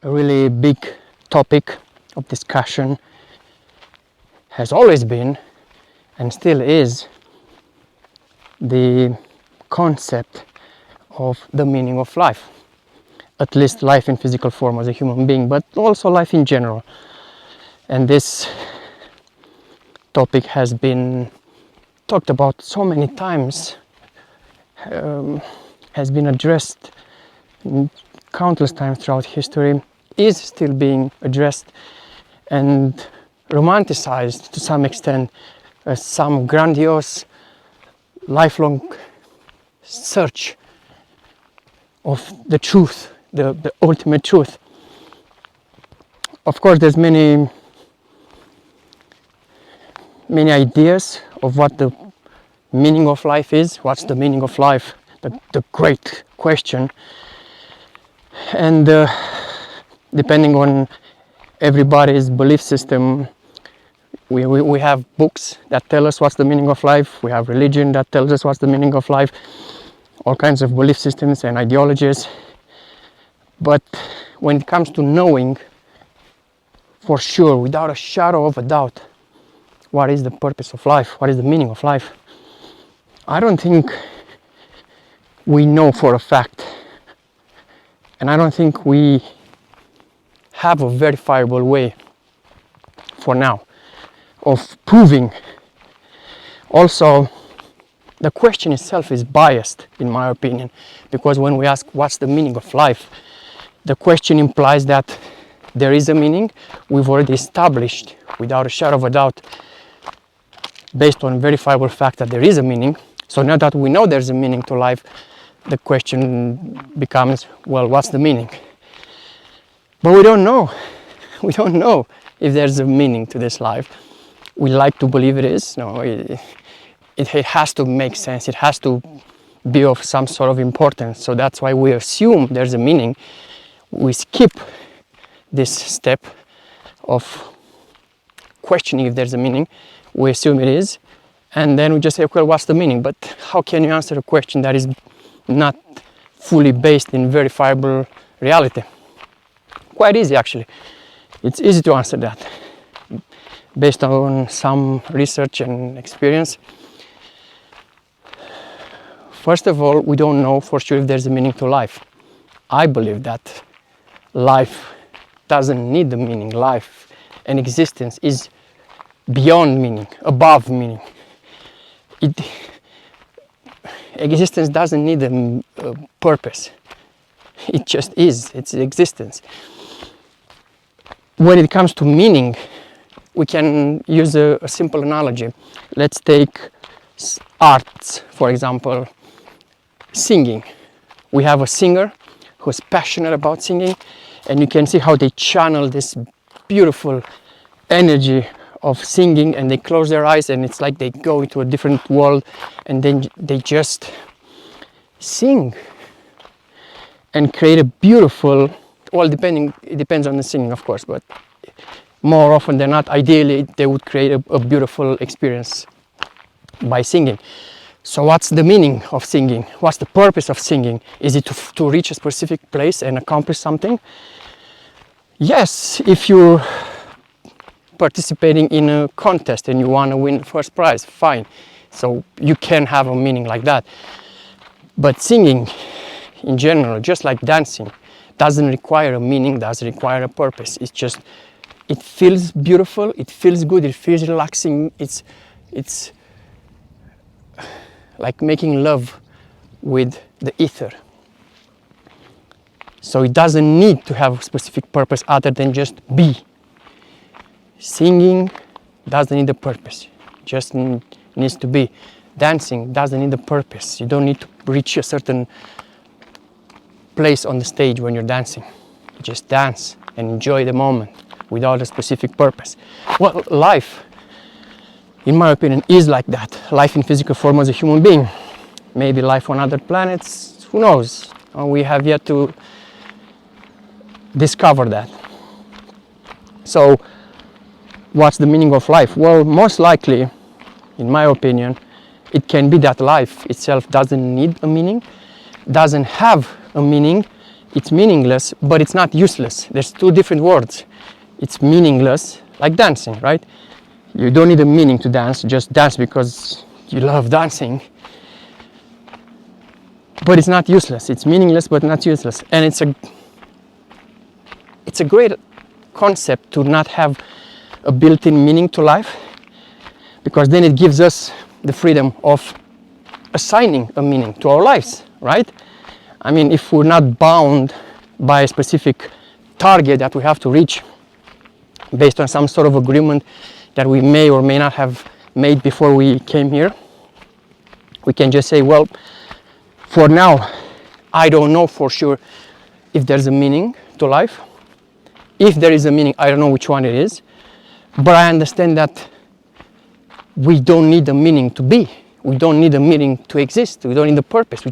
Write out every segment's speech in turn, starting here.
A really big topic of discussion has always been and still is the concept of the meaning of life, at least life in physical form as a human being, but also life in general. And this topic has been talked about so many times, has been addressed countless times throughout history, is still being addressed and romanticized to some extent as some grandiose lifelong search of the truth, the ultimate truth. Of course, there's many ideas of what the meaning of life is. What's the meaning of life? The great question. And depending on everybody's belief system, we have books that tell us what's the meaning of life. We have religion that tells us what's the meaning of life. All kinds of belief systems and ideologies. But when it comes to knowing for sure, without a shadow of a doubt, what is the purpose of life, what is the meaning of life, I don't think we know for a fact. And I don't think we have a verifiable way for now of proving. Also, the question itself is biased, in my opinion, because when we ask what's the meaning of life, the question implies that there is a meaning. We've already established, without a shadow of a doubt, based on verifiable fact, that there is a meaning. So now that we know there's a meaning to life, the question becomes, well, what's the meaning? But we don't know. We don't know if there's a meaning to this life. We like to believe it is. No, it has to make sense. It has to be of some sort of importance. So that's why we assume there's a meaning. We skip this step of questioning if there's a meaning. We assume it is. And then we just say, well, what's the meaning? But how can you answer a question that is not fully based in verifiable reality? Quite easy, actually. It's easy to answer that based on some research and experience. First of all, we don't know for sure if there's a meaning to life. I believe that life doesn't need the meaning. Life and existence is beyond meaning, above meaning. Existence doesn't need a purpose. It just is. It's existence. When it comes to meaning, we can use a simple analogy. Let's take arts, for example, singing. We have a singer who's passionate about singing, and you can see how they channel this beautiful energy of singing, and they close their eyes and it's like they go into a different world, and then they just sing and create a beautiful, well, it depends on the singing, of course, but more often than not, ideally they would create a beautiful experience by singing. So what's the meaning of singing? What's the purpose of singing? Is it to reach a specific place and accomplish something? Yes, if you're participating in a contest and you want to win the first prize, fine. So you can have a meaning like that. But singing in general, just like dancing, doesn't require a meaning, doesn't require a purpose. It's just, it feels beautiful, it feels good, it feels relaxing. It's like making love with the ether. So it doesn't need to have a specific purpose other than just be. Singing doesn't need a purpose, just needs to be. Dancing doesn't need a purpose. You don't need to reach a certain place on the stage when you're dancing. You just dance and enjoy the moment without a specific purpose. Well, life, in my opinion, is like that. Life in physical form as a human being. Maybe life on other planets, who knows? We have yet to discover that. So, what's the meaning of life? Well, most likely, in my opinion, it can be that life itself doesn't need a meaning, doesn't have a meaning, it's meaningless, but it's not useless. There's two different words. It's meaningless, like dancing, right? You don't need a meaning to dance, just dance because you love dancing. But it's not useless. It's meaningless, but not useless. And it's a great concept to not have a built-in meaning to life, because then it gives us the freedom of assigning a meaning to our lives, right? I mean, if we're not bound by a specific target that we have to reach based on some sort of agreement that we may or may not have made before we came here, we can just say, well, for now, I don't know for sure if there's a meaning to life. If there is a meaning, I don't know which one it is, but I understand that we don't need a meaning to be. We don't need a meaning to exist. We don't need a purpose.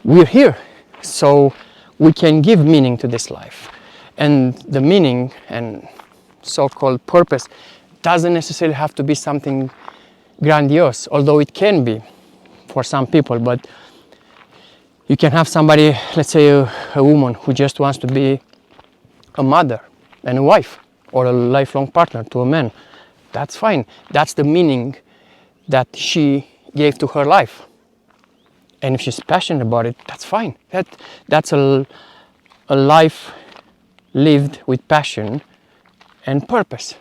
We're here. So we can give meaning to this life. And the meaning and so-called purpose doesn't necessarily have to be something grandiose, although it can be for some people. But you can have somebody, let's say a woman who just wants to be a mother and a wife, or a lifelong partner to a man. That's fine. That's the meaning that she gave to her life. And if she's passionate about it, that's fine. That's a life lived with passion and purpose.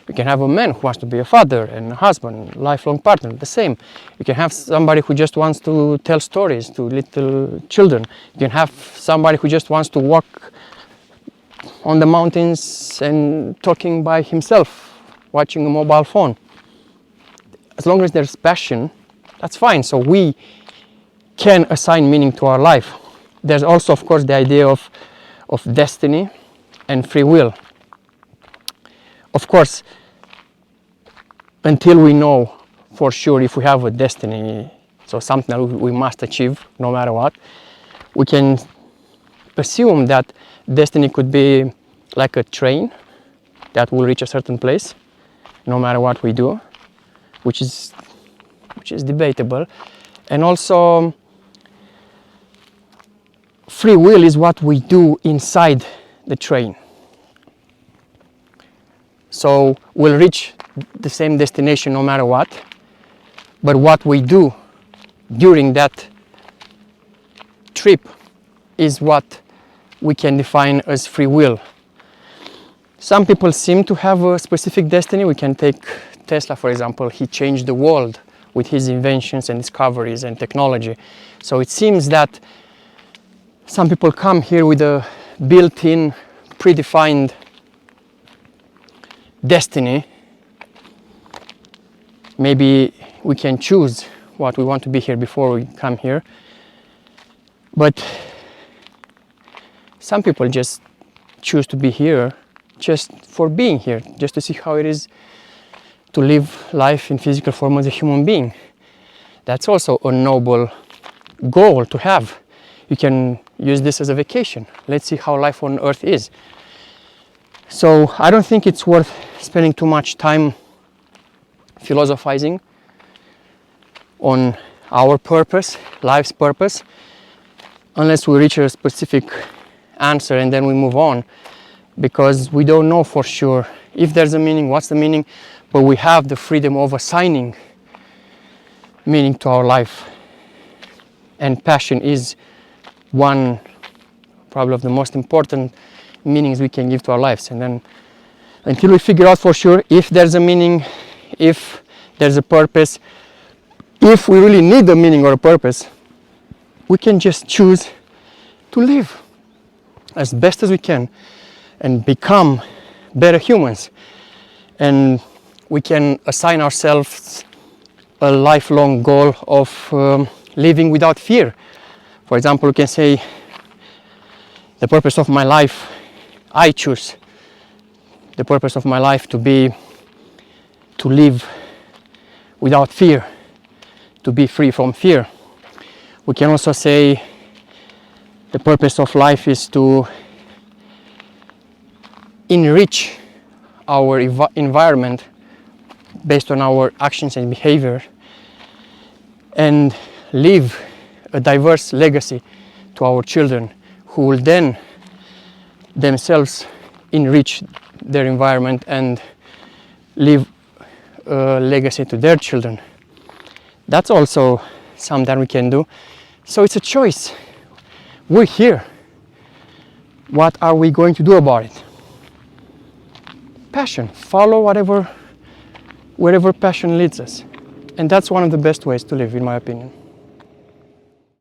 You can have a man who wants to be a father and a husband, lifelong partner, the same. You can have somebody who just wants to tell stories to little children. You can have somebody who just wants to walk on the mountains and talking by himself, watching a mobile phone. As long as there's passion, that's fine. So we can assign meaning to our life. There's also, of course, the idea of destiny and free will. Of course, until we know for sure if we have a destiny, so something that we must achieve no matter what, we can assume that destiny could be like a train that will reach a certain place no matter what we do, which is debatable. And also, free will is what we do inside the train. So we'll reach the same destination no matter what, but what we do during that trip is what we can define as free will. Some people seem to have a specific destiny. We can take Tesla, for example. He changed the world with his inventions and discoveries and technology. So it seems that some people come here with a built-in, predefined destiny. Maybe we can choose what we want to be here before we come here. But some people just choose to be here just for being here, just to see how it is to live life in physical form as a human being. That's also a noble goal to have. You can use this as a vacation. Let's see how life on Earth is. So I don't think it's worth spending too much time philosophizing on our purpose, life's purpose, unless we reach a specific answer and then we move on, because we don't know for sure if there's a meaning, what's the meaning, but we have the freedom of assigning meaning to our life. And passion is one, probably of the most important meanings we can give to our lives. And then until we figure out for sure if there's a meaning, if there's a purpose, if we really need a meaning or a purpose, we can just choose to live as best as we can and become better humans. And we can assign ourselves a lifelong goal of living without fear. For example, we can say, the purpose of my life, I choose the purpose of my life to be to live without fear, to be free from fear. We can also say the purpose of life is to enrich our environment based on our actions and behavior, and leave a diverse legacy to our children, who will then themselves enrich their environment and leave a legacy to their children. That's also something we can do. So it's a choice. We're here. What are we going to do about it? Passion. Follow wherever passion leads us. And that's one of the best ways to live, in my opinion.